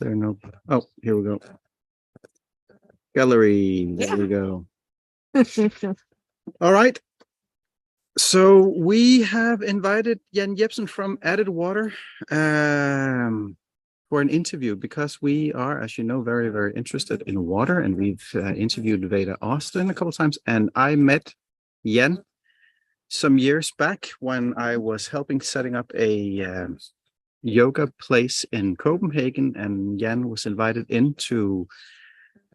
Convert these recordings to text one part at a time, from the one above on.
There no. Oh, here we go. Gallery. There we go. All right. So we have invited Jan Jepsen from Added Water for an interview because we are, as you know, very, very interested in water, and we've interviewed Veda Austin a couple of times. And I met Jan some years back when I was helping setting up a yoga place in Copenhagen, and Jan was invited in to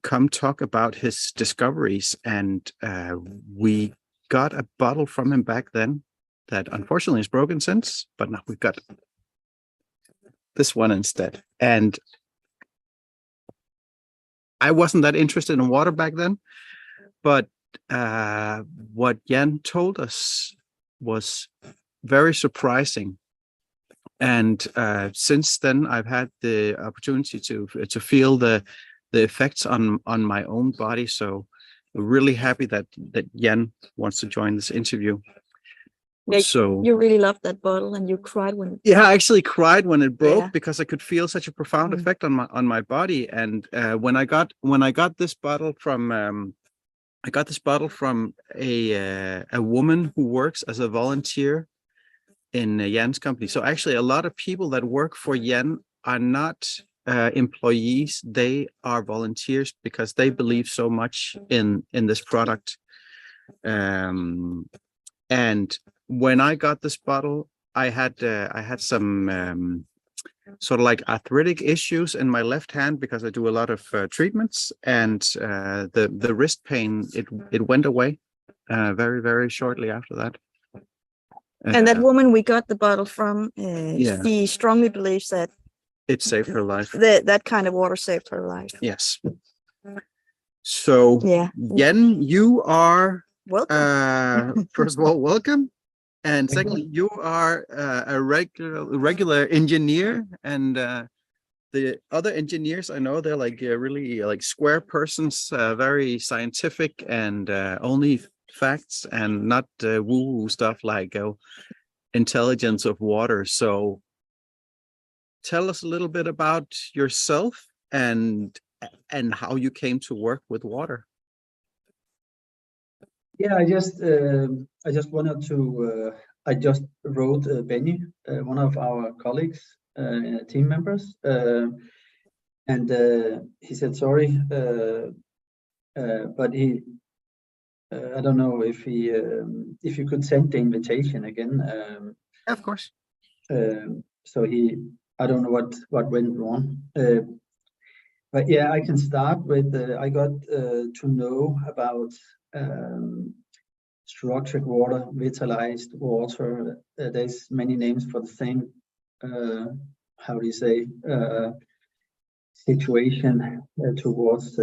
come talk about his discoveries, and we got a bottle from him back then that unfortunately is broken since, but now we've got this one instead. And I wasn't that interested in water back then, but what Jan told us was very surprising. And since then, I've had the opportunity to feel the effects on my own body. So I'm really happy that Jan wants to join this interview. Yeah, so you really loved that bottle, and you cried when I actually cried when it broke, because I could feel such a profound effect on my body. And when I got this bottle from a woman who works as a volunteer in Jan's company. So actually, a lot of people that work for Jan are not employees. They are volunteers because they believe so much in this product. And when I got this bottle, I had some sort of like arthritic issues in my left hand because I do a lot of treatments, and the wrist pain, it went away very, very shortly after that. And that woman we got the bottle from, she strongly believes that it saved her life. That kind of water saved her life. Yes. So, Jan, you are welcome. First of all, welcome, and secondly, you are a regular engineer, and the other engineers I know, they're like really like square persons, very scientific, and only facts and not woo-woo stuff like intelligence of water. So tell us a little bit about yourself and how you came to work with water. Yeah, I just wanted to I just wrote Benny, one of our colleagues, team members, and he said sorry, but he I don't know if you could send the invitation again. Of course. So I don't know what went wrong. But yeah, I can start with I got to know about structured water, vitalized water. There's many names for the same how do you say situation towards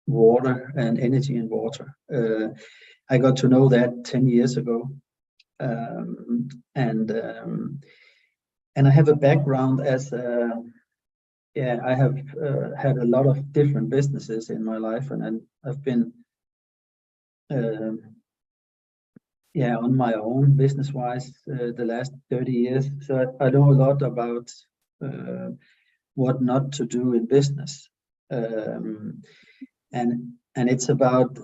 water and energy in water. I got to know that 10 years ago, and I have a background as I have had a lot of different businesses in my life, and I've been on my own business-wise the last 30 years. So I know a lot about what not to do in business, and it's about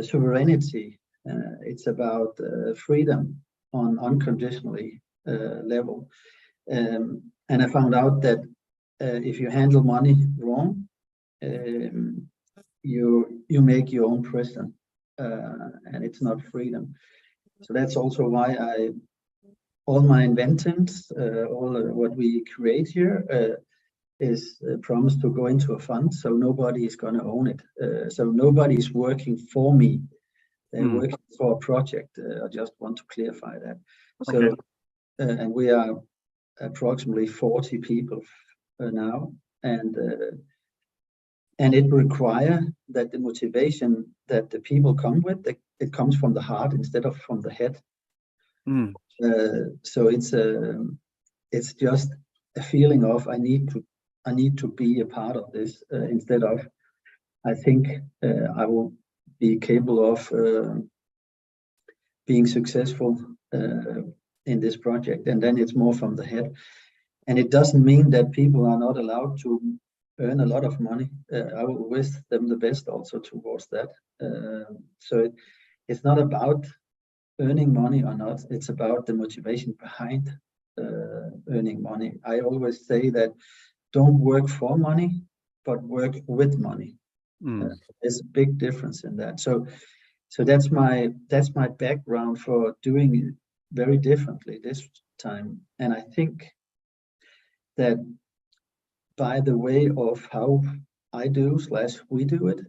sovereignty. It's about freedom on unconditionally level, and I found out that if you handle money wrong, you make your own prison, and it's not freedom. So that's also why all my inventions, all what we create here is promised to go into a fund, so nobody is going to own it. So nobody is working for me. They're working for a project. I just want to clarify that. Okay. So, and we are approximately 40 people now, and it requires that the motivation that the people come with, it comes from the heart instead of from the head. So it's just a feeling of I need to be a part of this instead of I think I will be capable of being successful in this project, and then it's more from the head. And it doesn't mean that people are not allowed to earn a lot of money. I will wish them the best also towards that. So it's not about earning money or not. It's about the motivation behind earning money. I always say that don't work for money, but work with money. There's a big difference in that. So that's my background for doing it very differently this time. And I think that by the way of how I do / we do it,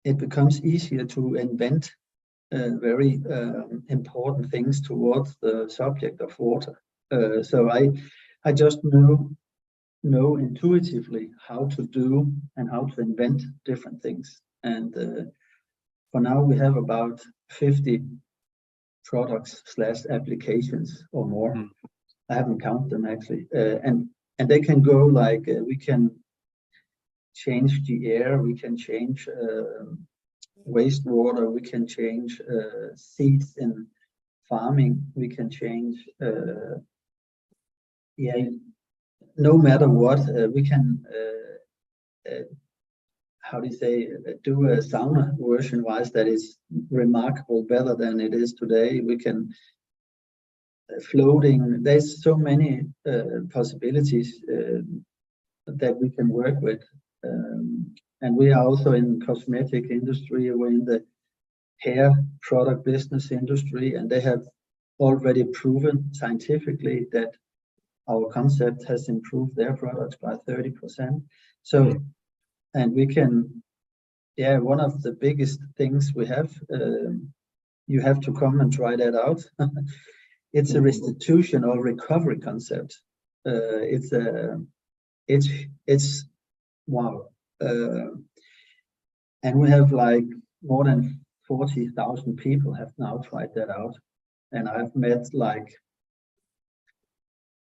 it becomes easier to invent very important things towards the subject of water. So I just know intuitively how to do and how to invent different things. And for now we have about 50 products / applications or more. I haven't counted them actually. And they can go like we can change the air, we can change wastewater, we can change seeds in farming, we can change no matter what. We can how do you say, do a sauna version wise that is remarkable better than it is today. We can floating, there's so many possibilities that we can work with. And we are also in cosmetic industry, we're in the hair product business industry, and they have already proven scientifically that our concept has improved their products by 30%. So, and we can, one of the biggest things we have, you have to come and try that out. It's a restitution or recovery concept. It's wow. And we have like more than 40,000 people have now tried that out. And I've met like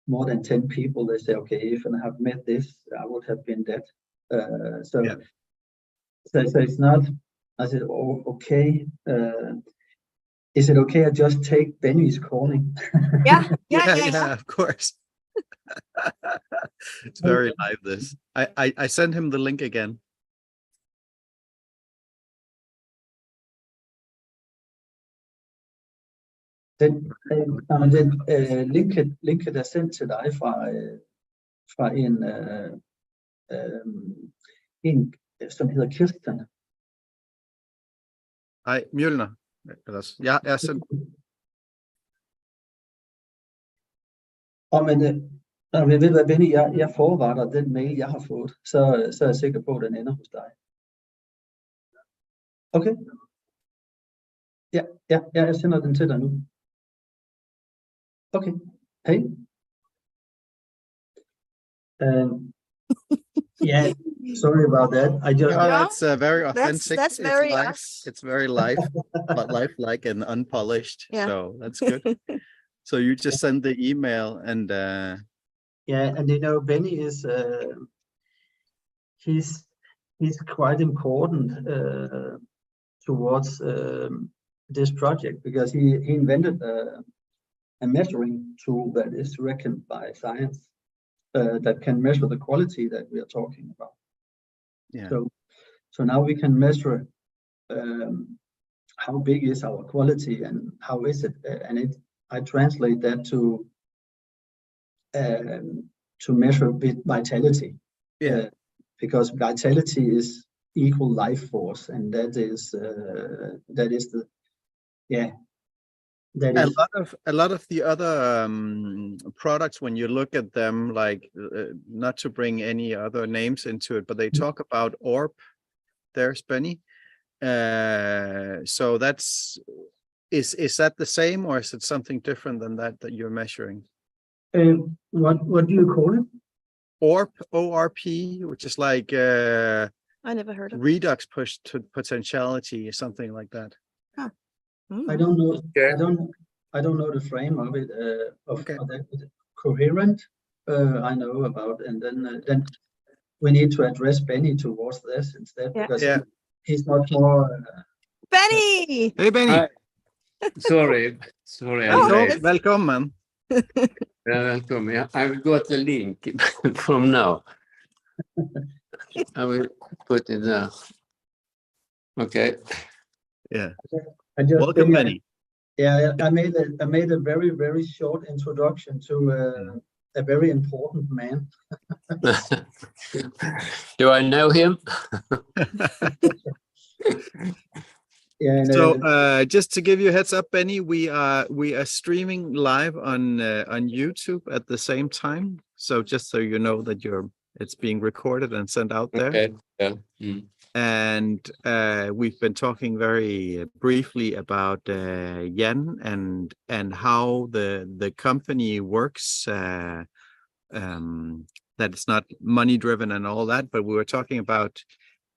more than 10 people. They say, okay, if I have met this, I would have been dead. So it's not, I said, oh, okay. Is it okay I just take Benny's calling? Yeah, of course. It's very live this. I sent him the link again. Linket er sendt til dig fra en som hedder Kirsten. Nej, Mjølner. Ja, jeg sendt. Men jeg ved hvad, Benny, jeg forretter den mail, jeg har fået, så er jeg sikker på, at den ender hos dig. Okay. Ja, jeg sender den til dig nu. Okay. Hey. Yeah, sorry about that. I just that's very authentic. That's very us. It's very lifelike and unpolished. Yeah. So that's good. So you just send the email and and you know, Benny is he's quite important towards this project, because he invented a measuring tool that is reckoned by science that can measure the quality that we are talking about. Yeah. So now we can measure how big is our quality and how is it, and I translate that to measure vitality. Yeah. Because vitality is equal life force, and that is the a lot of the other products, when you look at them, like not to bring any other names into it, but they talk about ORP. There's Benny. So that's is that the same, or is it something different than that you're measuring? What do you call it? ORP, ORP, which is like I never heard of redox push to potentiality or something like that. Huh. I don't know. I don't know the frame of it. Of that coherent, I know about, and then we need to address Benny towards this instead, because he's much more. Benny. Hey, Benny. Sorry. Welcome. Welcome. I've got the link from now. I will put it there. Okay. Yeah. I just Welcome, Benny. Yeah, I made a very, very short introduction to a very important man. Do I know him? Yeah. So just to give you a heads up, Benny, we are streaming live on YouTube at the same time. So just so you know that it's being recorded and sent out there. Okay. Yeah. Mm. And we've been talking very briefly about Jan and how the company works. That it's not money driven and all that, but we were talking about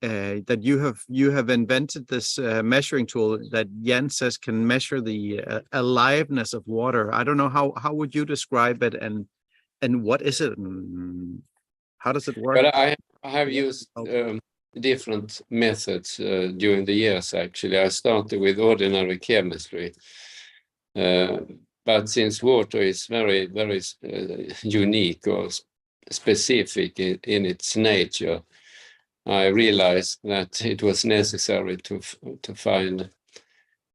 that you have invented this measuring tool that Jan says can measure the aliveness of water. I don't know how would you describe it, and what is it, and how does it work? But I have used different methods during the years. Actually, I started with ordinary chemistry, but since water is very, very unique or specific in its nature, I realized that it was necessary to find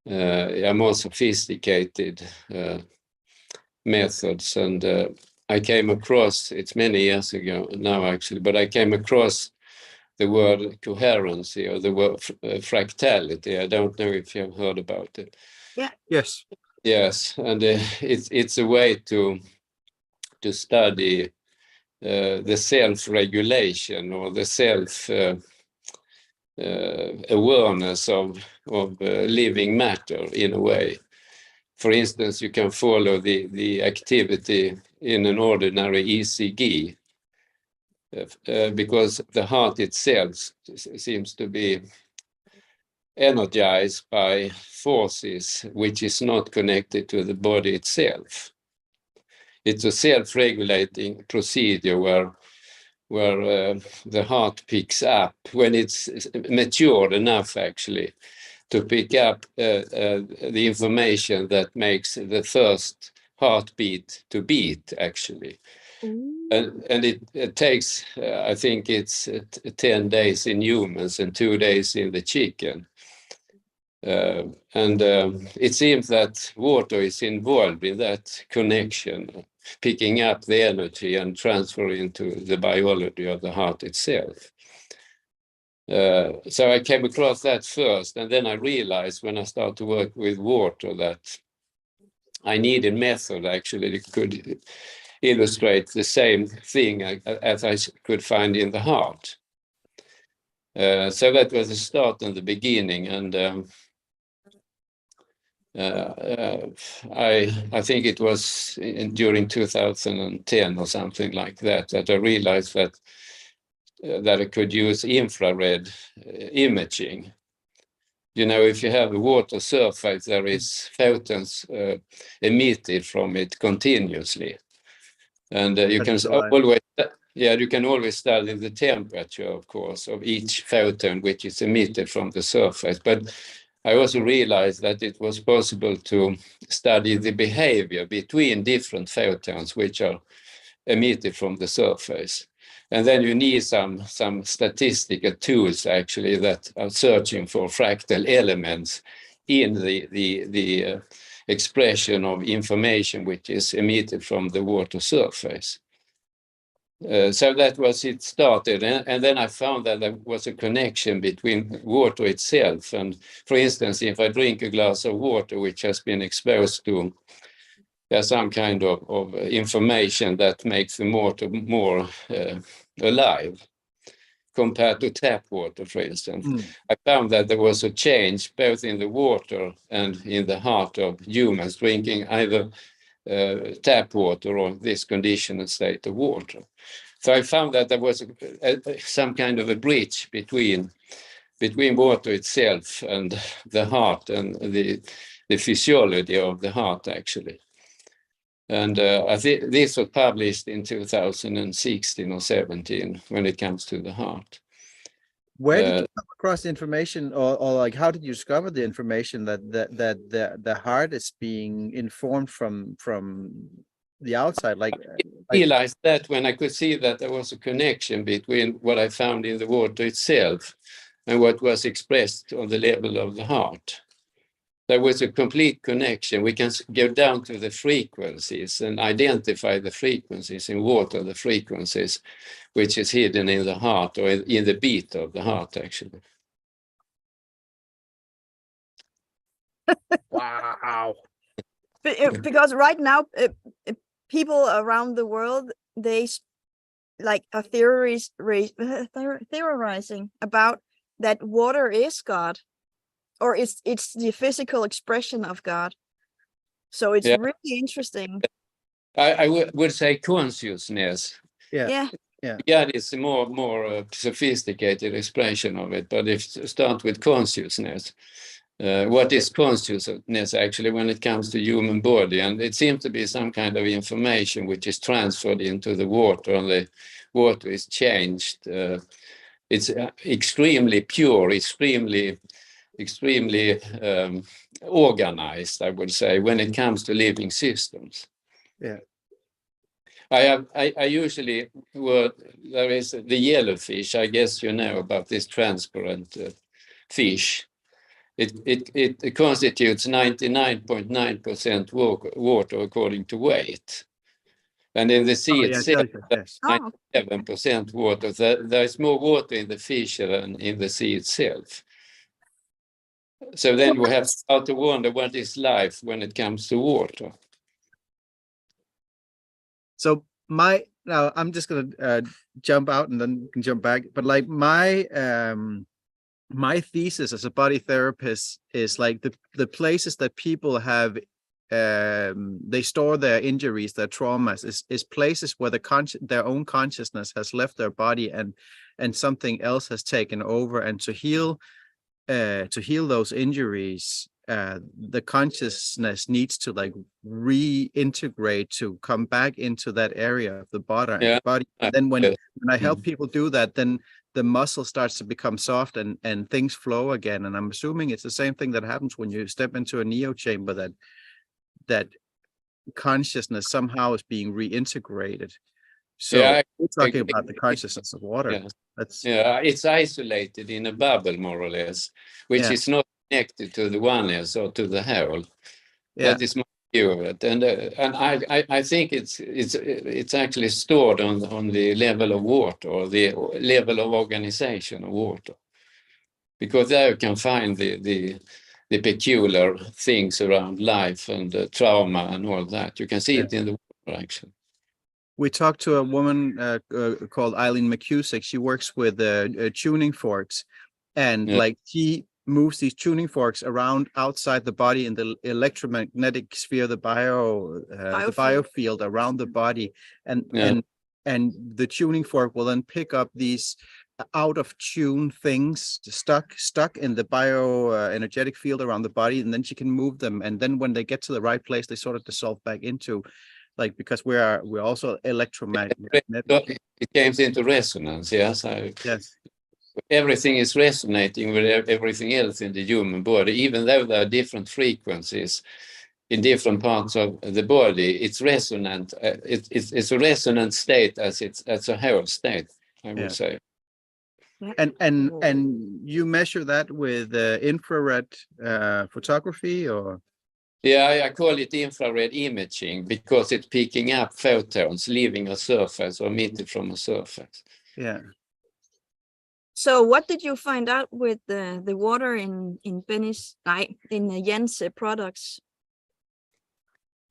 a more sophisticated methods, and I came across, it's many years ago now actually, but I came across the word coherence or the word fractality. I don't know if you've heard about it. Yeah. Yes. Yes, and it's a way to study the self-regulation or the awareness of living matter in a way. For instance, you can follow the activity in an ordinary ECG because the heart itself seems to be energized by forces which is not connected to the body itself. It's a self-regulating procedure where the heart picks up when it's matured enough actually to pick up the information that makes the first heartbeat to beat actually. And it takes I think it's 10 days in humans and 2 days in the chicken. It seems that water is involved in that connection, picking up the energy and transferring to the biology of the heart itself. So I came across that first, and then I realized when I started to work with water that I needed method actually that could illustrate the same thing as I could find in the heart. So that was the start and the beginning, and I think it was during 2010 or something like that I realized that I could use infrared imaging. You know, if you have a water surface, there is photons emitted from it continuously, and you can always study the temperature, of course, of each photon which is emitted from the surface. But I also realized that it was possible to study the behavior between different photons which are emitted from the surface. And then you need some statistical tools actually that are searching for fractal elements in the expression of information which is emitted from the water surface. So that was it started, and then I found that there was a connection between water itself and, for instance, if I drink a glass of water which has been exposed to some kind of information that makes the water more alive compared to tap water, for instance. I found that there was a change both in the water and in the heart of humans drinking either tap water or this conditioned state of water. So I found that there was some kind of a bridge between water itself and the heart and the physiology of the heart actually. And I think this was published in 2016 or 17 when it comes to the heart. Where did you come across the information, or like how did you discover the information that the heart is being informed from the outside, like I realized that when I could see that there was a connection between what I found in the water itself and what was expressed on the level of the heart. There was a complete connection. We can go down to the frequencies and identify the frequencies in water, the frequencies which is hidden in the heart or in the beat of the heart, actually. wow. Because right now, people around the world, they like are theorizing about that water is God, or it's the physical expression of God. So it's really interesting. I would say consciousness. Yeah. God is a more sophisticated expression of it, but if you start with consciousness, what is consciousness actually when it comes to human body? And it seems to be some kind of information which is transferred into the water, and the water is changed. It's extremely pure, extremely organized, I would say, when it comes to living systems. Yeah. I usually, there is the yellowfish, I guess you know about this transparent fish. It constitutes 99.9% water according to weight. And in the sea itself, 97% water. There is more water in the fish than in the sea itself. So then we have to start to wonder what is life when it comes to water. So now I'm just gonna jump out and then can jump back. But like my thesis as a body therapist is like the places that people have they store their injuries, their traumas, is places where their own consciousness has left their body and something else has taken over. And to heal those injuries, the consciousness needs to like reintegrate to come back into that area of the body. And then when I help people do that, then the muscle starts to become soft and things flow again. And I'm assuming it's the same thing that happens when you step into a neo chamber, that consciousness somehow is being reintegrated. So we're talking about the consciousness of water. It's isolated in a bubble, more or less, which is not connected to the oneness or to the whole. That is my view of it. And I think it's actually stored on the level of water, or the level of organization of water, because there you can find the peculiar things around life and trauma and all that. You can see it in the water, actually. We talked to a woman called Eileen McCusick. She works with tuning forks, and like she moves these tuning forks around outside the body in the electromagnetic sphere, the biofield around the body, and the tuning fork will then pick up these out of tune things stuck in the energetic field around the body, and then she can move them, and then when they get to the right place, they sort of dissolve back into, like, because we're also electromagnetic. It comes into resonance. Yes. Everything is resonating with everything else in the human body, even though there are different frequencies in different parts of the body. It's resonant. It's a resonant state as a whole state, I would say. And you measure that with infrared photography, or? Yeah, I call it infrared imaging because it's picking up photons leaving a surface or emitted from a surface. Yeah. So what did you find out with the water in Jan's products?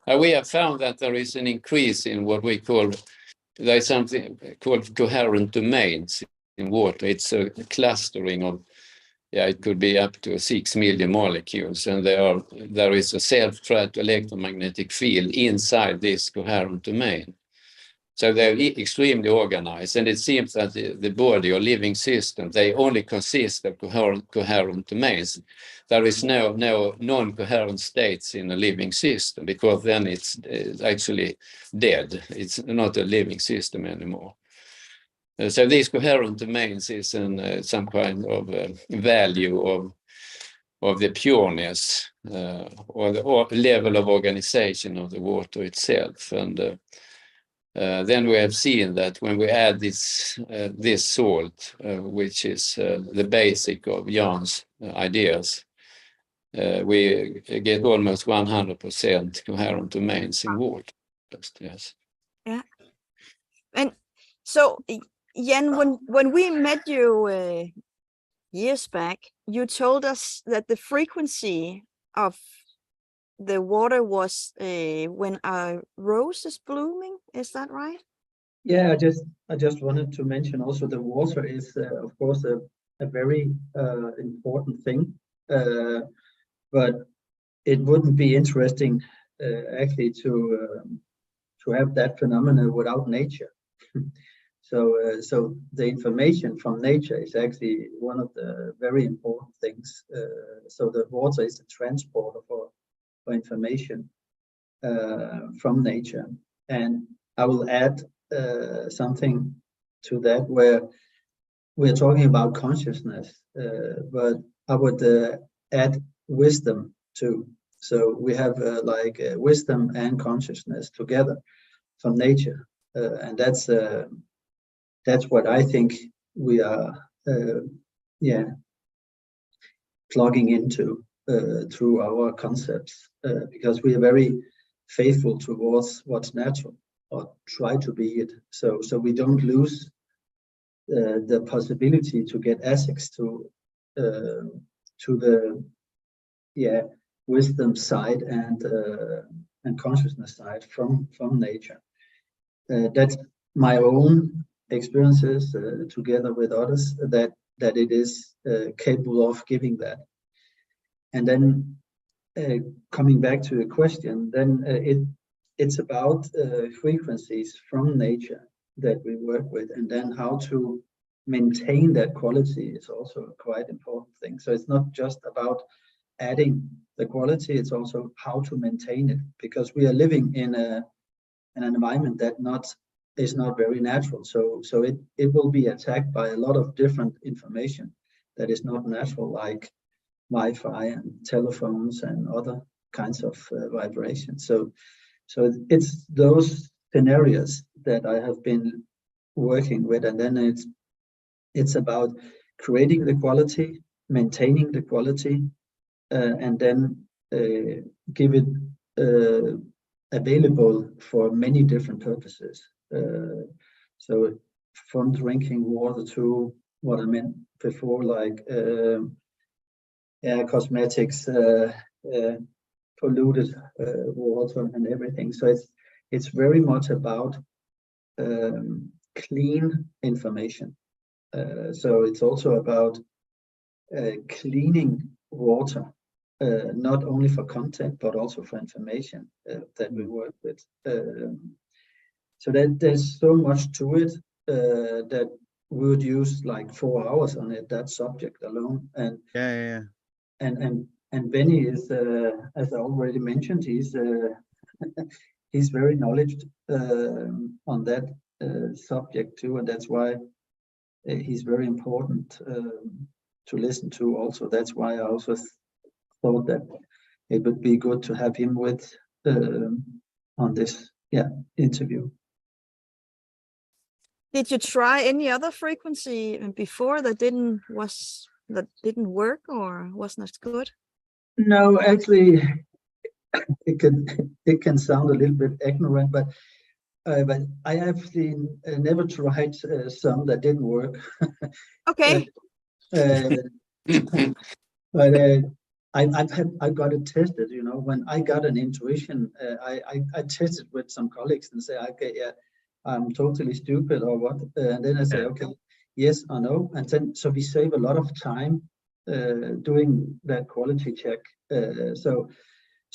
We have found that there is an increase in what we call, there's something called coherent domains in water. It's a clustering of, it could be up to 6 million molecules, and there is a self-trapped electromagnetic field inside this coherent domain. So they're extremely organized, and it seems that the body or living system, they only consist of coherent domains. There is no non-coherent states in a living system, because then it's actually dead. It's not a living system anymore. So these coherent domains is some kind of value of of the pureness or the level of organization of the water itself. And then we have seen that when we add this salt, which is the basic of Jan's ideas, we get almost 100% coherent domains in water. Yes. Yeah. And so, Jan, when we met you years back, you told us that the frequency of the water was when a rose is blooming. Is that right? Yeah, I just wanted to mention also the water is of course a very important thing, but it wouldn't be interesting actually to have that phenomena without nature. So the information from nature is actually one of the very important things. So the water is a transporter for information from nature. And I will add something to that, where we're talking about consciousness, but I would add wisdom too. So we have wisdom and consciousness together from nature, and that's what I think we are plugging into through our concepts, because we are very faithful towards what's natural, or try to be it. So we don't lose the possibility to get access to the wisdom side and consciousness side from nature. That's my own experiences together with others, that it is capable of giving that. And then coming back to the question, then it's about frequencies from nature that we work with, and then how to maintain that quality is also a quite important thing. So it's not just about adding the quality, it's also how to maintain it, because we are living in an environment that is not very natural. So it will be attacked by a lot of different information that is not natural, like Wi-Fi and telephones and other kinds of vibrations. So it's those scenarios that I have been working with, and then it's about creating the quality, maintaining the quality, and then give it available for many different purposes. So from drinking water to what I meant before, like cosmetics, polluted water and everything. So it's very much about clean information. So it's also about cleaning water, not only for content but also for information that we work with. So that there's so much to it that we would use like 4 hours on it, that subject alone. And and Benny is, as I already mentioned, he's very knowledgeable on that subject too, and that's why he's very important to listen to. Also, that's why I also thought that it would be good to have him with on this interview. Did you try any other frequency before that didn't work or was not good? No, actually, it can sound a little bit ignorant, but I actually never tried some that didn't work. Okay. But I got it tested. You know, when I got an intuition, I tested with some colleagues and say, okay, yeah, I'm totally stupid or what, and then I say, okay, yes or no, and then so we save a lot of time doing that quality check. So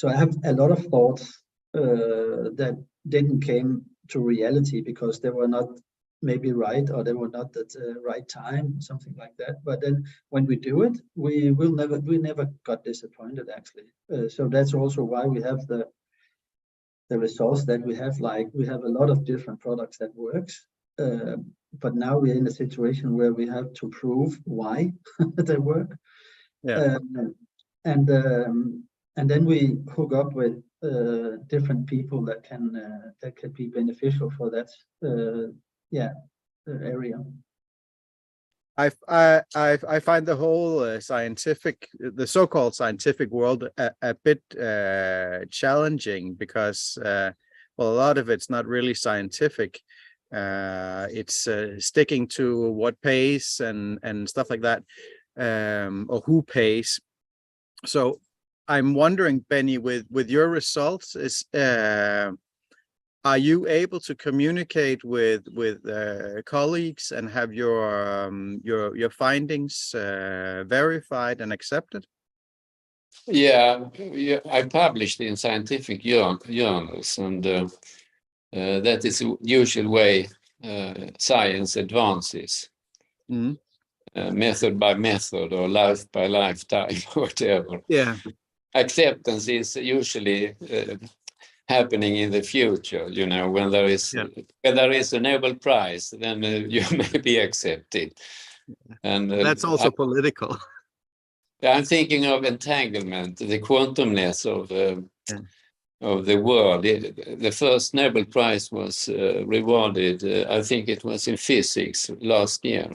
I have a lot of thoughts that didn't came to reality because they were not maybe right, or they were not at the right time, something like that. But then when we do it, we never got disappointed actually. So that's also why we have the results that we have. Like we have a lot of different products that works, but now we're in a situation where we have to prove why they work. and then we hook up with different people that can be beneficial for that area. I find the whole the so-called scientific world a bit challenging because well, a lot of it's not really scientific. It's sticking to what pays and stuff like that, or who pays. So I'm wondering, Benny, with your results, are you able to communicate with colleagues and have your findings verified and accepted? Yeah, I published in scientific journals, and that is the usual way science advances. Mm-hmm. Method by method or life by lifetime, whatever. Yeah. Acceptance is usually happening in the future, you know, when there is a Nobel Prize, then you may be accepted. And that's also political. I'm thinking of entanglement, the quantumness of the world. The first Nobel Prize was rewarded, I think it was in physics last year.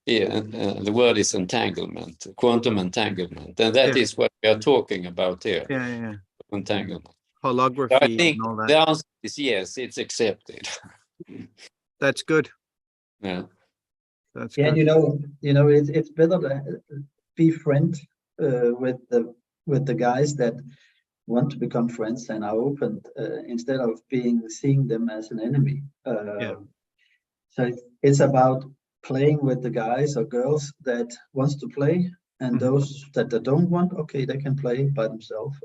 Yeah, and the word is entanglement, quantum entanglement, and that is what we are talking about here. Yeah. Entanglement. Holography. So I think and all that. the answer is yes, it's accepted. That's good. Yeah. That's good. You know, it's better to be friends with the guys that want to become friends and are open instead of seeing them as an enemy. So it's about playing with the guys or girls that wants to play, and those that don't want, okay, they can play by themselves.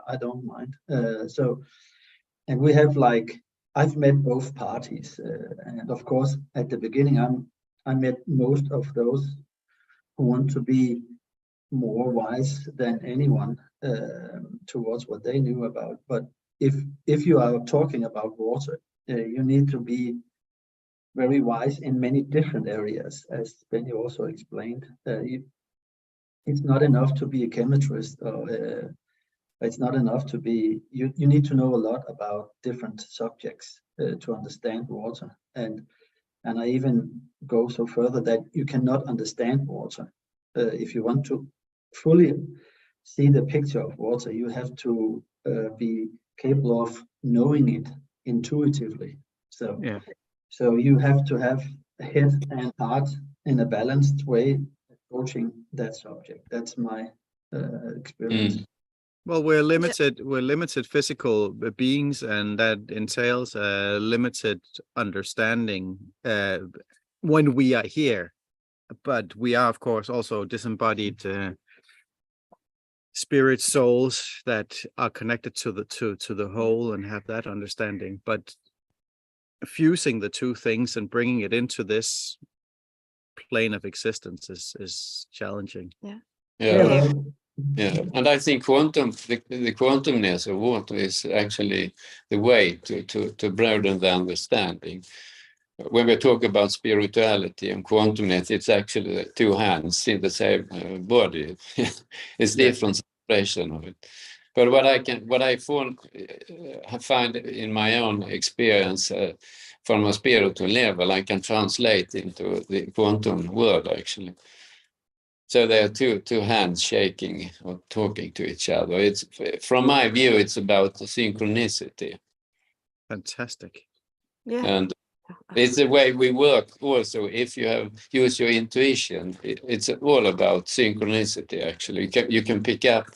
I don't mind. And we have I've met both parties, and of course at the beginning I met most of those who want to be more wise than anyone towards what they knew about. But if you are talking about water, you need to be very wise in many different areas, as Benny also explained. It's not enough to be a chemist, or it's not enough to be. You need to know a lot about different subjects to understand water. And I even go so further that you cannot understand water. If you want to fully see the picture of water, you have to be capable of knowing it intuitively. So you have to have head and heart in a balanced way approaching that subject. That's my experience. Well, we're limited physical beings, and that entails a limited understanding when we are here. But we are, of course, also disembodied spirit souls that are connected to the whole and have that understanding. But fusing the two things and bringing it into this plane of existence is challenging. Yeah. And I think the quantumness of water is actually the way to broaden the understanding. When we talk about spirituality and quantumness, it's actually two hands in the same body. It's different expression of it. But what I find in my own experience from a spiritual level, I can translate into the quantum world actually. So there are two hands shaking or talking to each other. It's, from my view, it's about synchronicity. Fantastic. Yeah. And it's the way we work also. If you use your intuition, it's all about synchronicity actually. You can pick up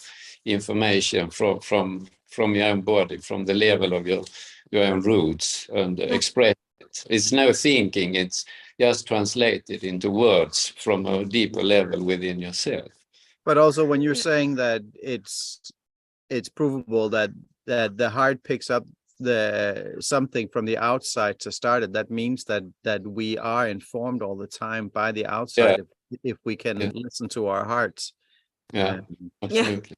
information from your own body, from the level of your own roots, and express it. It's no thinking, it's just translated into words from a deeper level within yourself. But also when you're saying that it's provable that the heart picks up something from the outside to start it, that means that we are informed all the time by the outside if we can listen to our hearts. Absolutely.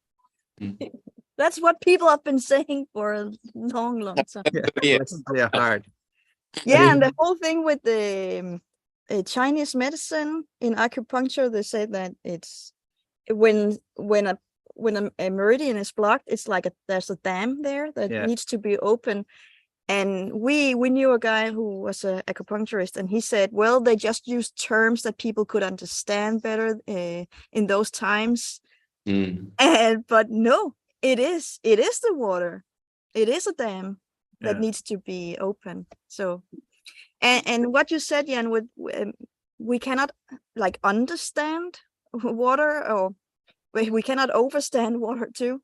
That's what people have been saying for a long time. Listen to your heart. And the whole thing with the Chinese medicine in acupuncture, they say that it's when when a meridian is blocked, it's like there's a dam there that needs to be open. And we knew a guy who was an acupuncturist, and he said, well, they just used terms that people could understand better in those times. But no, it is the water. It is a dam that needs to be open. So, and what you said, Jan, we cannot like understand water, or we cannot overstand water too.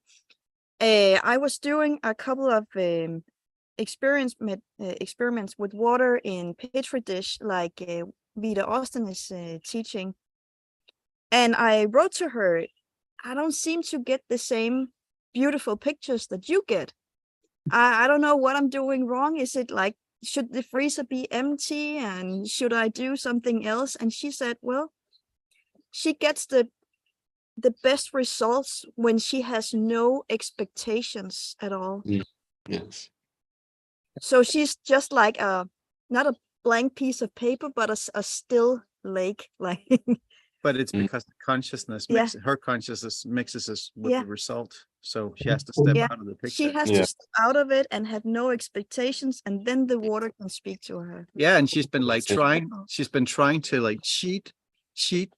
I was doing a couple of experiments with water in petri dish, like Vida Austin is teaching, and I wrote to her, I don't seem to get the same beautiful pictures that you get. I don't know what I'm doing wrong. Is it like, should the freezer be empty, and should I do something else? And she said, well, she gets the best results when she has no expectations at all. Yes. So she's just like not a blank piece of paper, but a still lake. Like, but it's because the consciousness her consciousness mixes us with the result. So she has to step out of the picture. She has to step out of it and have no expectations, and then the water can speak to her. Yeah, and she's been like trying to like cheat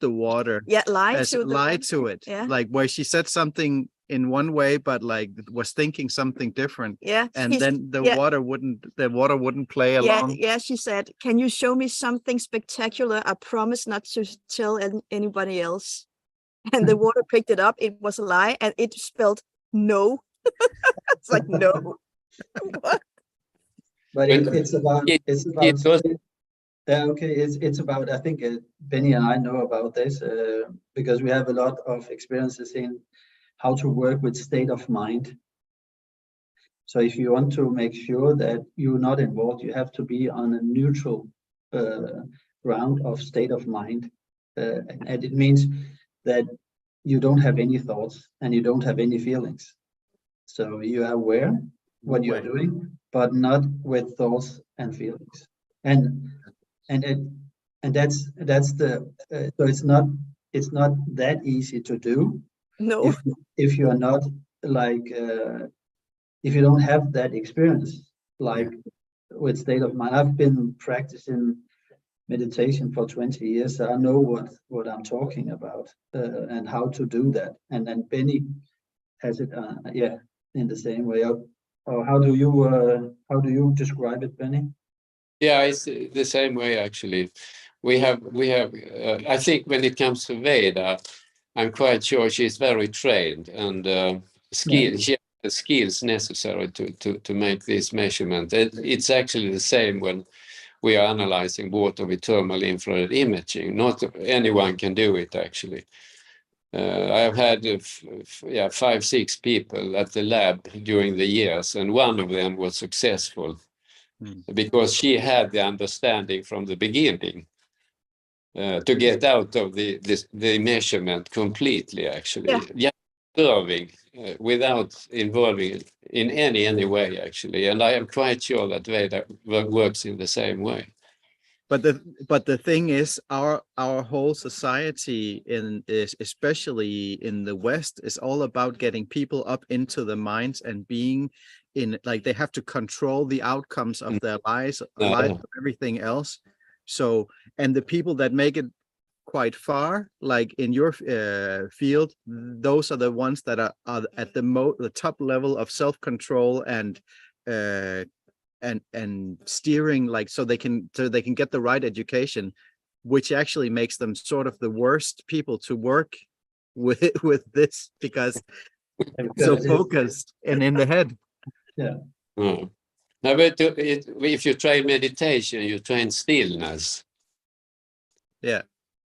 the water. Yeah, lie to it. Yeah. Like where she said something in one way, but like was thinking something different. Yeah. And then the water wouldn't play along. Yeah, she said, can you show me something spectacular? I promise not to tell anybody else. And the water picked it up. It was a lie, and it spelled no. It's like no. What? But it's about it's about, I think Benny and I know about this because we have a lot of experiences in how to work with state of mind. So if you want to make sure that you're not involved, you have to be on a neutral ground of state of mind. And it means that you don't have any thoughts and you don't have any feelings. So you are aware what you're doing, but not with thoughts and feelings. And that's the so it's not that easy to do. No. If you are not like if you don't have that experience, like with state of mind. I've been practicing meditation for 20 years, so I know what I'm talking about and how to do that. And then Benny has it in the same way. Or how do you describe it, Benny? Yeah, it's the same way actually. We have I think when it comes to Veda, I'm quite sure she's very trained and skilled. She has the skills necessary to make this measurement. It's actually the same when we are analyzing water with thermal infrared imaging. Not anyone can do it actually. I've had 5-6 people at the lab during the years, and one of them was successful because she had the understanding from the beginning to get out of the measurement completely, actually. Yeah, observing without involving in any way, actually. And I am quite sure that Veda works in the same way. But the thing is, our whole society, especially in the West, is all about getting people up into the minds and being in, like, they have to control the outcomes of their lives, of everything else. So, and the people that make it quite far, like in your field, those are the ones that are at the top level of self-control and steering, like so they can get the right education, which actually makes them sort of the worst people to work with this because so focused and in the head. Yeah. No, but if you train meditation, you train stillness. Yeah.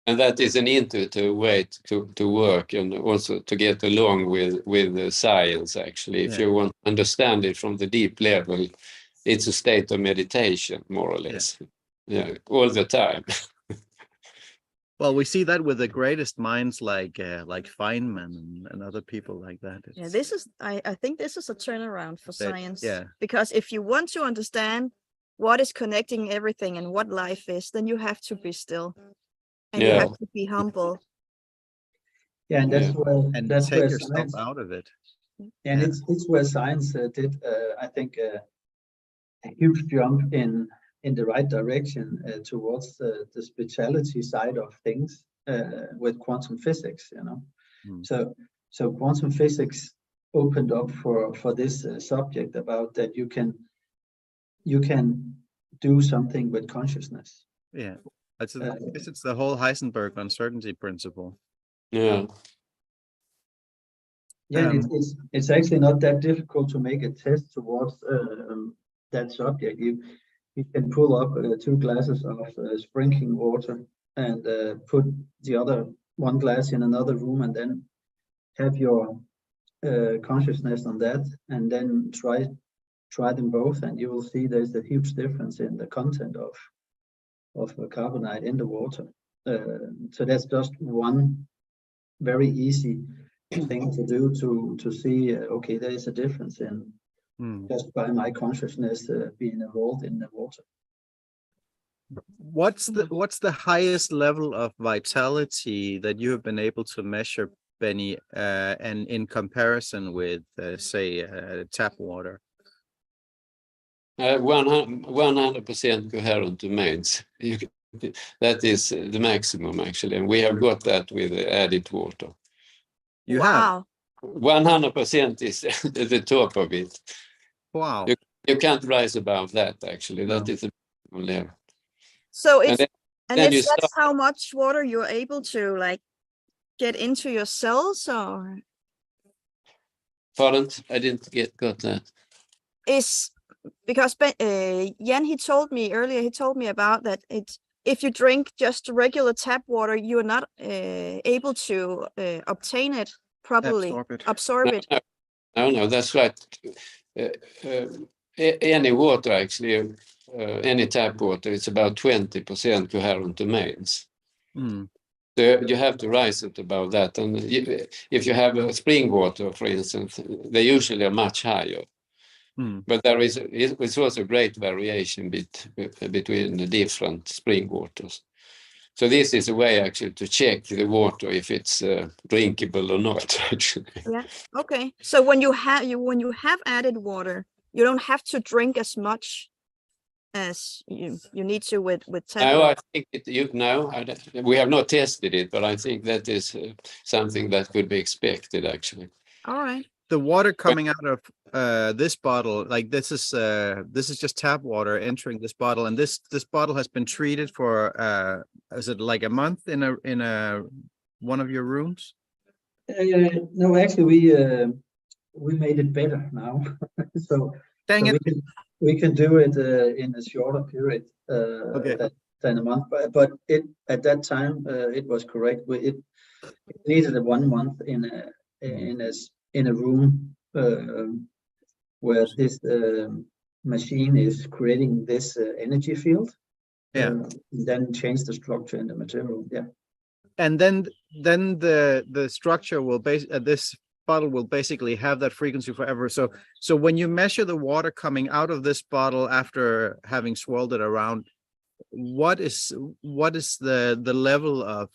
And that is an intuitive way to work and also to get along with the science, actually. If you want to understand it from the deep level, it's a state of meditation, more or less. Yeah, all the time. Well, we see that with the greatest minds like Feynman and other people like that. This is, I think this is a turnaround for science. Yeah. Because if you want to understand what is connecting everything and what life is, then you have to be still. And you have to be humble. Yeah, and that's where and that's take where yourself science, out of it. and it's where science did I think a huge jump in the right direction towards the specialty side of things with quantum physics, you know. So quantum physics opened up for this subject about that you can do something with consciousness. Yeah, I guess it's the whole Heisenberg uncertainty principle. Yeah. Yeah, and it's actually not that difficult to make a test towards that subject. You can pull up 2 glasses of sprinkling water and put the other 1 glass in another room, and then have your consciousness on that, and then try them both, and you will see there's a huge difference in the content of carbonate in the water. So that's just one very easy thing to do to see okay, there is a difference in just by my consciousness being involved in the water. What's the highest level of vitality that you have been able to measure, Benny, and in comparison with say tap water? 100% coherent domains. That is the maximum, actually, and we have got that with added water. You have 100% is the top of it. Wow. You can't rise above that, actually. No. That is the level. So if then you that's how much water you're able to like get into your cells, or Pardon? I didn't got that. is because Jan, he told me earlier, he told me about that if you drink just regular tap water, you're not able to obtain it properly, absorb it. No, that's right. Any water, actually, any tap water, it's about 20% coherent domains. So you have to rise it above that. And if you have spring water, for instance, they usually are much higher. But it's also great variation between the different spring waters. So this is a way actually to check the water if it's drinkable or not. Actually. Yeah. Okay. So when you have added water, you don't have to drink as much as you need to with tap water. No, I think we have not tested it, but I think that is something that could be expected, actually. All right. The water coming out of this bottle, like this is just tap water entering this bottle, and this bottle has been treated for is it like a month in a one of your rooms? No, actually we made it better now. so we can do it in a shorter period than a month, but at that time it was correct. It needed a 1 month in a room where this machine is creating this energy field. Then change the structure in the material. Yeah. And then the structure will this bottle will basically have that frequency forever. So when you measure the water coming out of this bottle after having swirled it around, what is the level of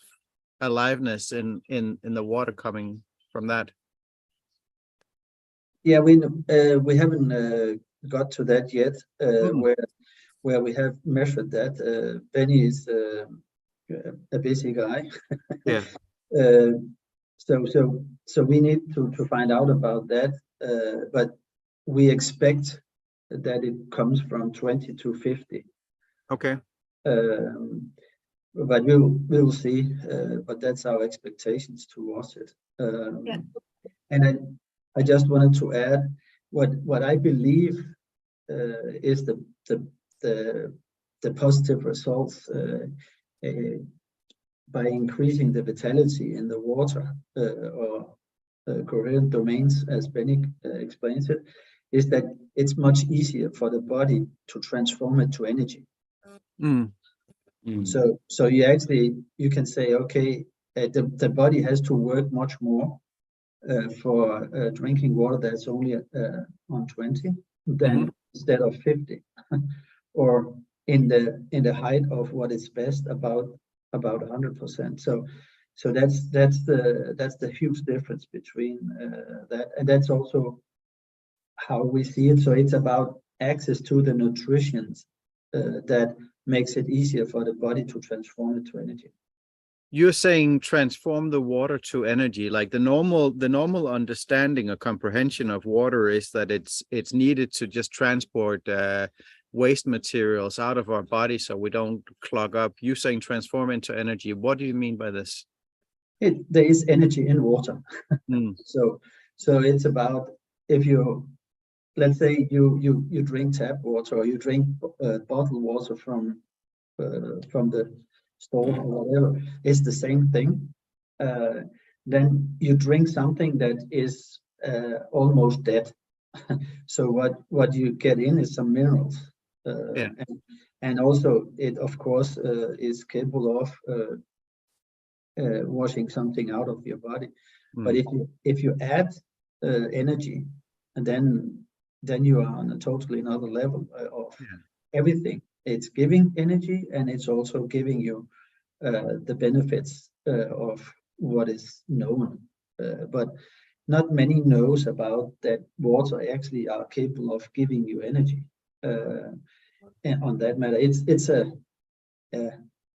aliveness in the water coming from that? Yeah, we haven't got to that yet. Where we have measured that. Benny is a busy guy. Yeah. So we need to find out about that. But we expect that it comes from 20 to 50. Okay. But we'll see. But that's our expectations towards it. And I just wanted to add what I believe is the positive results by increasing the vitality in the water or coherent domains, as Benny explains it, is that it's much easier for the body to transform it to energy. So you can say, okay, the body has to work much more for drinking water that's only on 20 than instead of 50, or in the height of what is best about 100%. So that's the huge difference between that, and that's also how we see it. So it's about access to the nutrition that makes it easier for the body to transform it to energy. You're saying transform the water to energy. Like the normal understanding or comprehension of water is that it's needed to just transport waste materials out of our body so we don't clog up. You're saying transform into energy. What do you mean by this? There is energy in water. So it's about, if you, let's say you drink tap water, or you drink bottled water from the store or whatever, it's the same thing. Then you drink something that is almost dead. So what you get in is some minerals, and also it of course is capable of washing something out of your body. But if you add energy, and then you are on a totally another level of everything. It's giving energy, and it's also giving you the benefits of what is known. But not many knows about that water actually are capable of giving you energy. And on that matter, it's a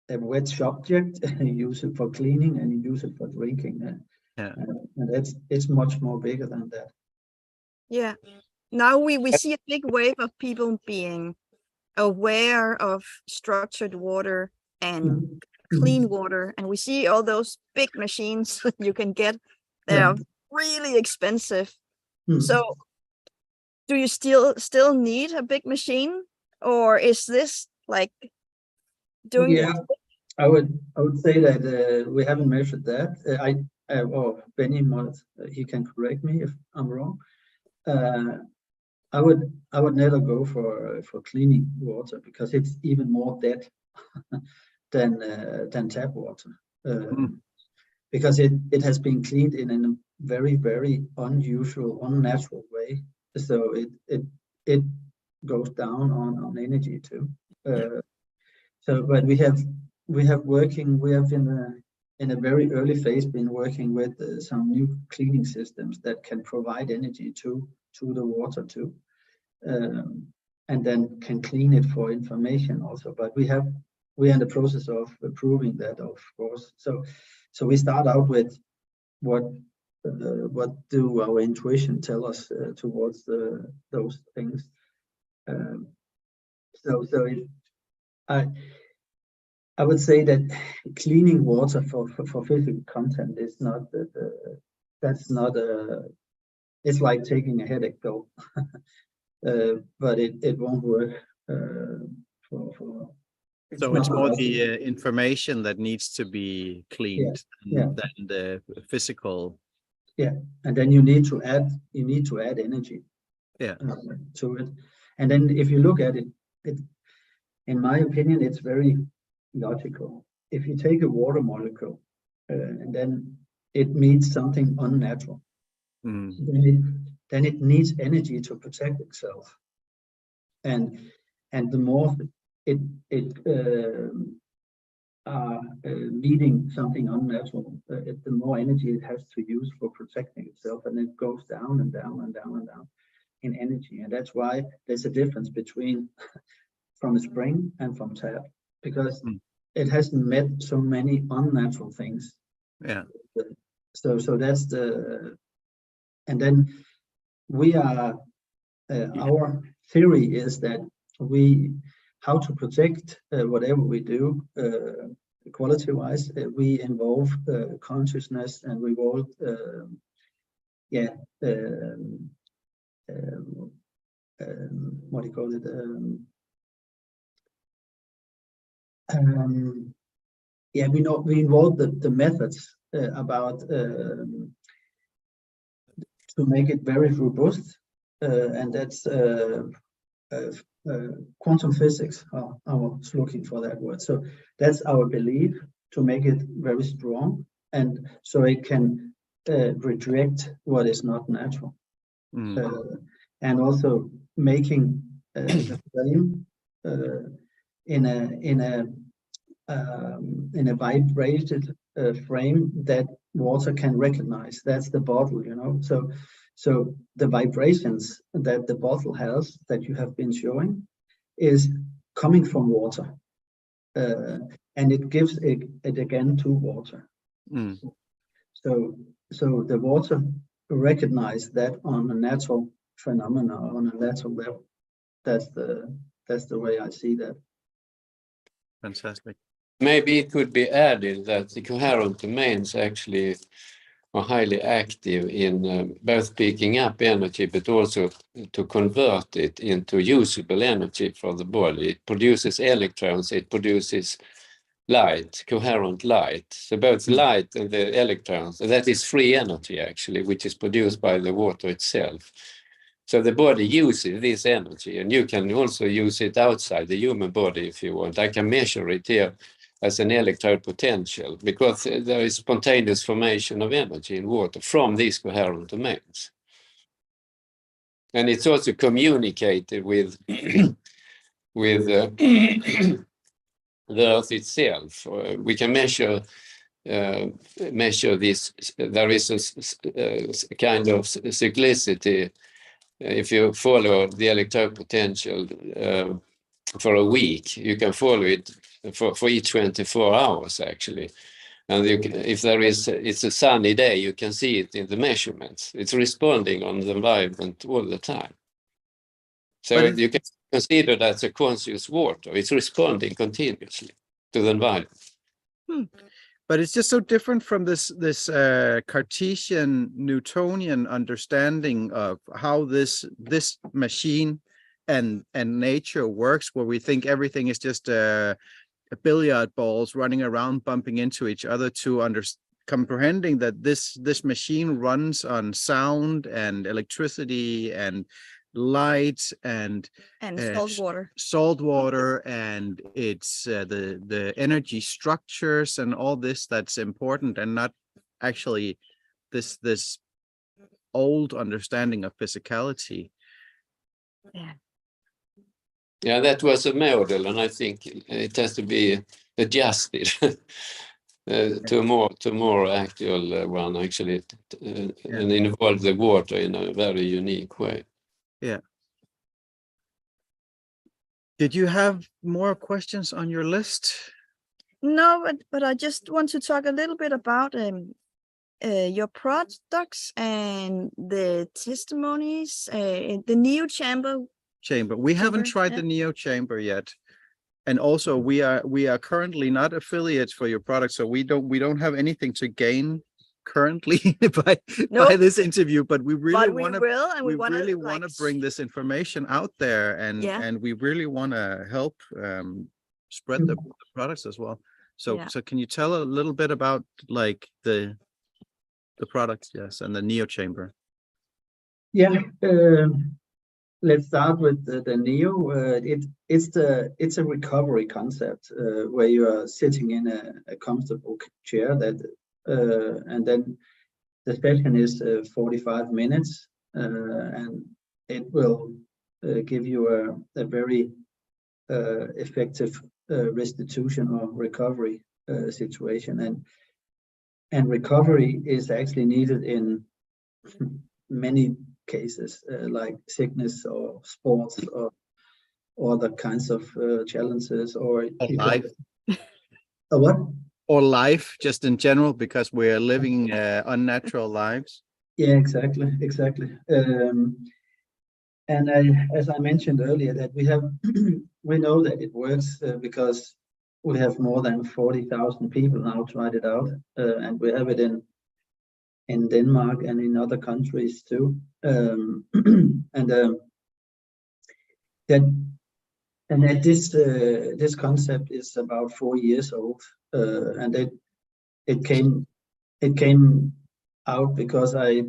wet subject. You use it for cleaning, and you use it for drinking, and it's much more bigger than that. Yeah. Now we see a big wave of people being aware of structured water and clean water, and we see all those big machines you can get. They're really expensive. So do you still need a big machine, or is this like doing I would say that we haven't measured that. Or Benny might, he can correct me if I'm wrong. I would never go for cleaning water, because it's even more dead than tap water, because it has been cleaned in a very, very unusual, unnatural way. So it goes down on energy too. So, but we have in a very early phase been working with some new cleaning systems that can provide energy to the water too, and then can clean it for information also. But we are in the process of proving that, of course. So we start out with what do our intuition tell us towards those things. I would say that cleaning water for physical content is not it's like taking a headache pill, but it won't work so it's more the information that needs to be cleaned than the physical. And then you need to add energy to it. And then if you look at it, in my opinion, it's very logical. If you take a water molecule and then it meets something unnatural, then it needs energy to protect itself, and the more it meeting something unnatural, the more energy it has to use for protecting itself, and it goes down and down and down and down in energy. And that's why there's a difference between from a spring and from tap, because it hasn't met so many unnatural things. So that's and then we are our theory is that how to protect whatever we do quality wise, we involve consciousness, and we involve what do you call it, we involve the methods about to make it very robust, and that's quantum physics. I was looking for that word. So that's our belief, to make it very strong, and so it can reject what is not natural, and also making the flame in a vibrated frame that water can recognize. That's the bottle, you know. So the vibrations that the bottle has, that you have been showing, is coming from water, and it gives it again to water. So the water recognize that on a natural phenomena, on a natural level. That's the way I see that. Fantastic. Maybe it could be added that the coherent domains actually are highly active in both picking up energy, but also to convert it into usable energy for the body. It produces electrons, it produces light, coherent light. So both light and the electrons, that is free energy actually, which is produced by the water itself. So the body uses this energy, and you can also use it outside the human body if you want. I can measure it here as an electrode potential, because there is spontaneous formation of energy in water from these coherent domains. And it's also communicated with, with the Earth itself. We can measure this. There is a kind of cyclicity. If you follow the electrode potential for a week, you can follow it for each 24 hours actually. And if it's a sunny day, you can see it in the measurements. It's responding on the environment all the time. So you can consider that a conscious water. It's responding continuously to the environment. But it's just so different from this Cartesian Newtonian understanding of how this machine and nature works, where we think everything is just billiard balls running around bumping into each other, to comprehending that this machine runs on sound and electricity and light and salt water, and it's the energy structures and all this that's important, and not actually this old understanding of physicality. Yeah, that was a model, and I think it has to be adjusted to a more actual one actually, and involve the water in a very unique way. Yeah. Did you have more questions on your list? No, but I just want to talk a little bit about your products and the testimonies, the Neo chamber. We haven't tried the Neo chamber yet, and also we are currently not affiliates for your product, so we don't have anything to gain currently by this interview, but we really want to bring this information out there, and we really want to help spread the products as well. So can you tell a little bit about like the products, and the Neo chamber? Let's start with the Neo. It's a recovery concept where you are sitting in a comfortable chair and then the session is 45 minutes, and it will give you a very effective restitution or recovery situation, and recovery is actually needed in many cases, like sickness or sports or other kinds of challenges, or life. What? Or life, just in general, because we are living unnatural lives. Yeah, exactly. And as I mentioned earlier, that we know that it works because we have more than 40,000 people now tried it out, and we have it in Denmark and in other countries too. This concept is about 4 years old, and it came out because I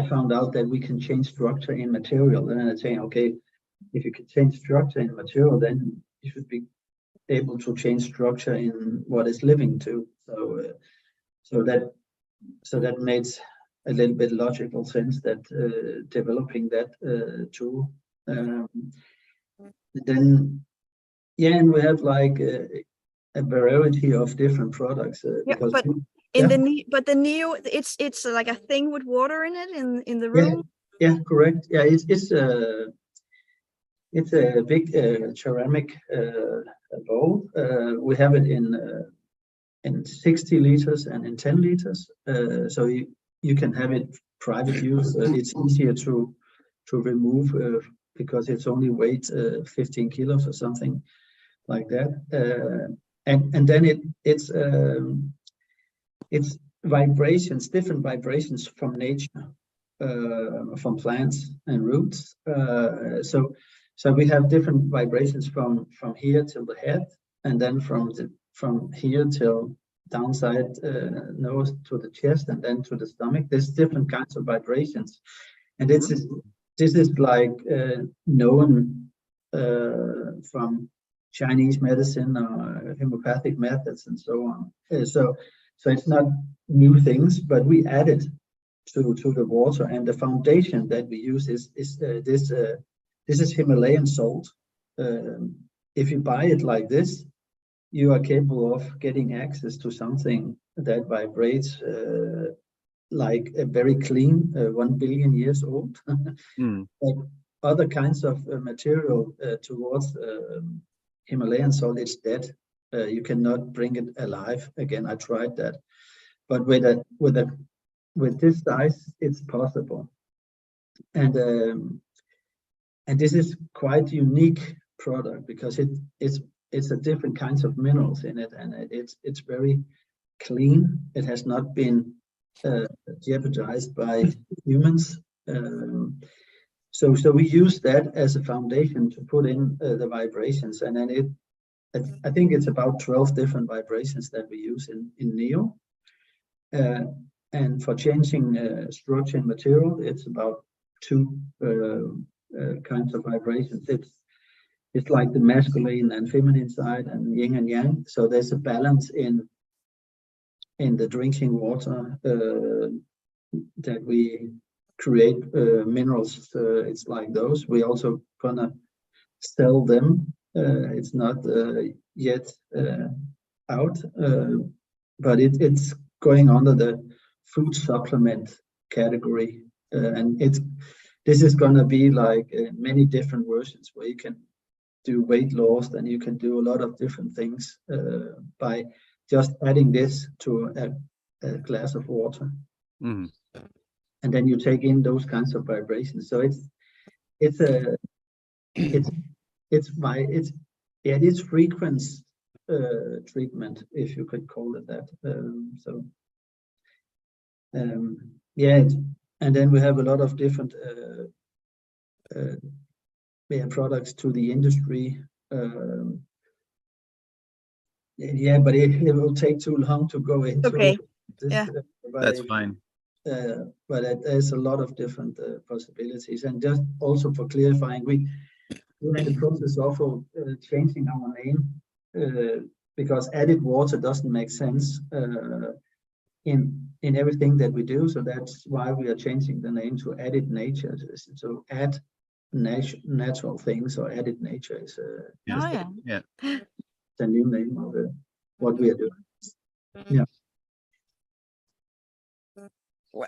found out that we can change structure in material, and I say, okay, if you can change structure in material, then you should be able to change structure in what is living too. So that makes a little bit logical sense that developing that tool. And we have like a variety of different products. Because but the Neo, it's like a thing with water in it in the room. Yeah, correct. Yeah, it's a big ceramic bowl. We have it in 60 liters and in 10 liters. So you can have it private use. It's easier to remove because it's only weight 15 kilos or something like that. And then it's vibrations, different vibrations from nature, from plants and roots. So we have different vibrations from here till the head, and then from here till downside nose to the chest, and then to the stomach. There's different kinds of vibrations, and this is like known from Chinese medicine or homeopathic methods and so on. So it's not new things, but we added to the water, and the foundation that we use is this is Himalayan salt. If you buy it like this, you are capable of getting access to something that vibrates like a very clean 1 billion years old. But other kinds of material towards Himalayan salt, it's dead. You cannot bring it alive again. I tried that, but with this size, it's possible. And this is quite unique product because it's a different kinds of minerals in it, and it's very clean. It has not been jeopardized by humans. So we use that as a foundation to put in the vibrations, and then I think it's about 12 different vibrations that we use in Neo. And for changing structure and material, it's about 2 kinds of vibrations. It's like the masculine and feminine side, and yin and yang. So there's a balance in the drinking water that we create minerals. It's like those. We also gonna sell them. It's not yet out, but it's going under the food supplement category, and this is gonna be like many different versions where you can do weight loss, and you can do a lot of different things by just adding this to a glass of water. And then you take in those kinds of vibrations. So it's frequency treatment, if you could call it that. And then we have a lot of different products to the industry. But it will take too long to go into. Okay. That's fine. But there's a lot of different possibilities, and just also for clarifying, we're in the process of changing our name because added water doesn't make sense in everything that we do. So that's why we are changing the name to added nature. So add natural things, or added nature is the new name of what we are doing. Yeah.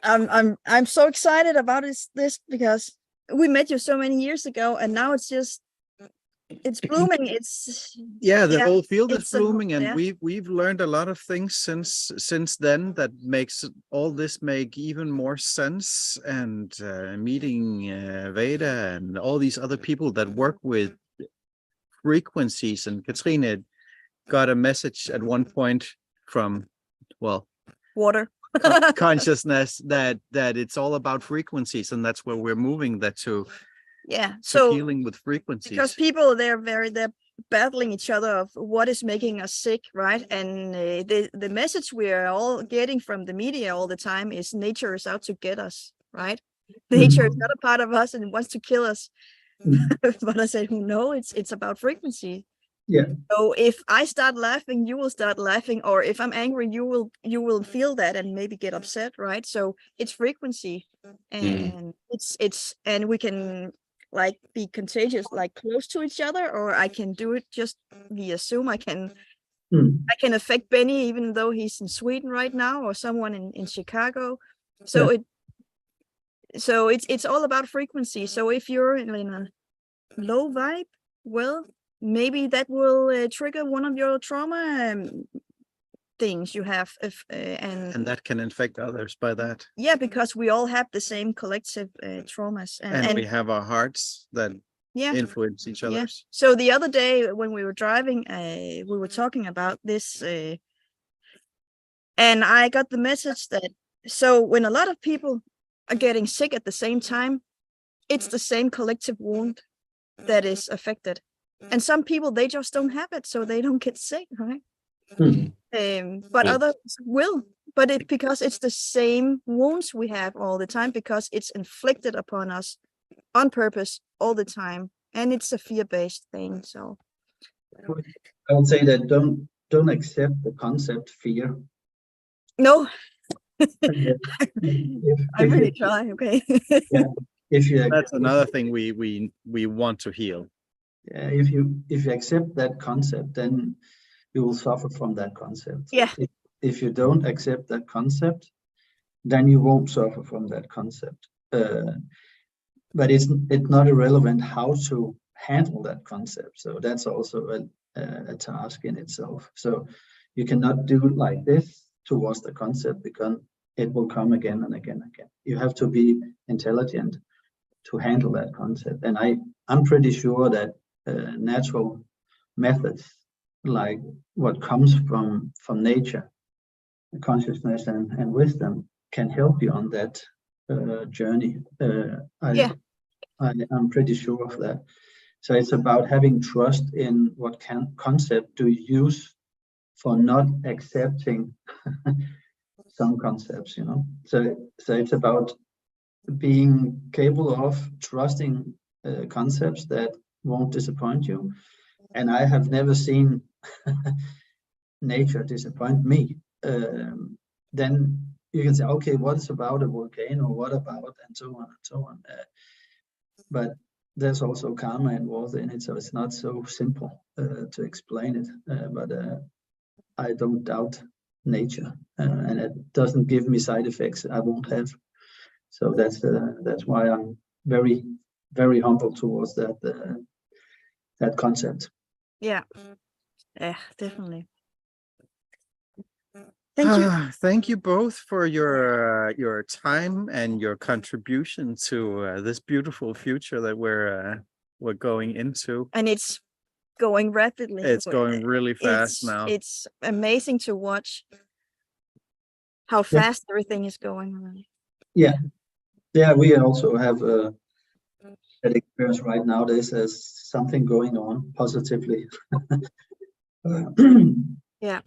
I'm so excited about this because we met you so many years ago, and now it's blooming. The whole field is blooming, and we've learned a lot of things since then that makes all this make even more sense. And meeting Veda and all these other people that work with frequencies, and Katrine got a message at one point from water. Consciousness that it's all about frequencies, and that's where we're moving that to. So healing with frequencies, because people they're battling each other of what is making us sick, right? And the message we are all getting from the media all the time is nature is out to get us, right? Nature is not a part of us and it wants to kill us. But I said, no, it's about frequency. Yeah. So if I start laughing, you will start laughing, or if I'm angry, you will feel that and maybe get upset, right? So it's frequency, and it's and we can like be contagious, like close to each other, or I can do it just via Zoom. I can I can affect Benny even though he's in Sweden right now, or someone in Chicago. So it's all about frequency. So if you're in a low vibe, well, maybe that will trigger one of your trauma things you have, and that can infect others by that. Yeah, because we all have the same collective traumas, and we have our hearts that influence each other's. So the other day when we were driving, we were talking about this, and I got the message that, so when a lot of people are getting sick at the same time, it's the same collective wound that is affected. And some people, they just don't have it, so they don't get sick, right? But others will, but because it's the same wounds we have all the time, because it's inflicted upon us on purpose all the time, and it's a fear-based thing. So I would say that don't accept the concept fear. No. I really try. Okay. That's another thing we want to heal. Yeah, if you accept that concept, then you will suffer from that concept. Yeah. If you don't accept that concept, then you won't suffer from that concept. But it's not irrelevant how to handle that concept. So that's also a task in itself. So you cannot do it like this towards the concept, because it will come again and again and again. You have to be intelligent to handle that concept. And I'm pretty sure that natural methods, like what comes from nature, consciousness and wisdom, can help you on that journey. I'm pretty sure of that. So it's about having trust in what concept do you use for not accepting some concepts, you know. So it's about being capable of trusting concepts that won't disappoint you. And I have never seen nature disappoint me. Then you can say, okay, what is about a volcano? What about, and so on and so on. But there's also karma involved in it, so it's not so simple to explain it. But I don't doubt nature, and it doesn't give me side effects I won't have. So that's why I'm very, very humble towards that concept. Yeah, definitely. Thank you. Thank you both for your time and your contribution to this beautiful future that we're going into. And it's going rapidly. It's going really fast now. It's amazing to watch how fast everything is going. Yeah, we also have that experience right now. There's something going on positively. Yeah.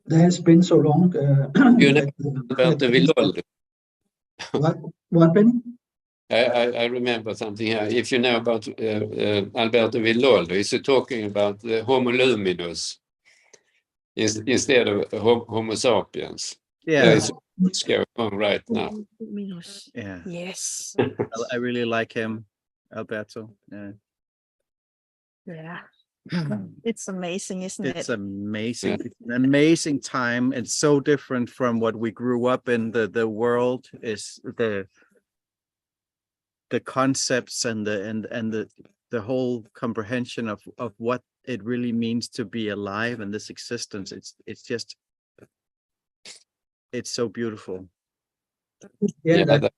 There has been so long. You know about the Villoldo. What, Benny? I remember something here. If you know about Alberto Villoldo, he's talking about the Homo luminous instead of Homo sapiens. Yeah, it's what's going on right now. Yeah. Yes. I really like him, Alberto. Yeah. It's amazing, isn't it? It's amazing. Yeah. It's an amazing time. It's so different from what we grew up in. The world is the concepts and the whole comprehension of what it really means to be alive in this existence. It's so beautiful. Yeah,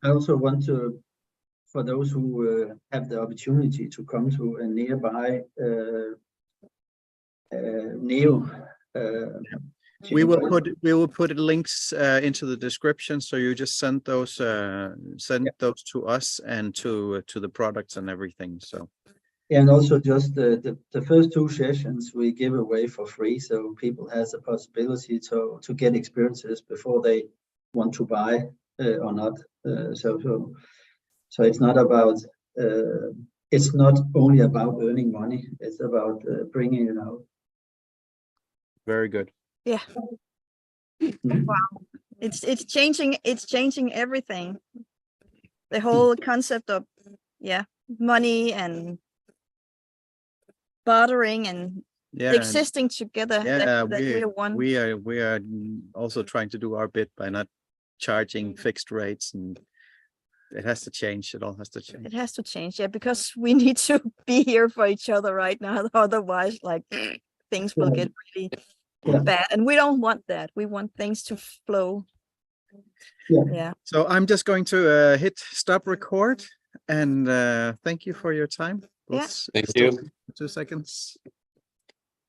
I also want to, for those who have the opportunity to come to a nearby Neo. We will put links into the description, so you just send those those to us and to the products and everything. So. And also just the first 2 sessions we give away for free, so people has the possibility to get experiences before they want to buy or not. So it's not about it's not only about earning money. It's about bringing it out. Very good. Yeah. Wow. It's changing everything. The whole concept of money and bartering and existing together. Yeah, we are also trying to do our bit by not charging fixed rates, and it has to change. It all has to change. It has to change, yeah, because we need to be here for each other right now. Otherwise, like things will get really bad, and we don't want that. We want things to flow. Yeah. So I'm just going to hit stop record, and thank you for your time. Yeah. Thank you. 2 seconds.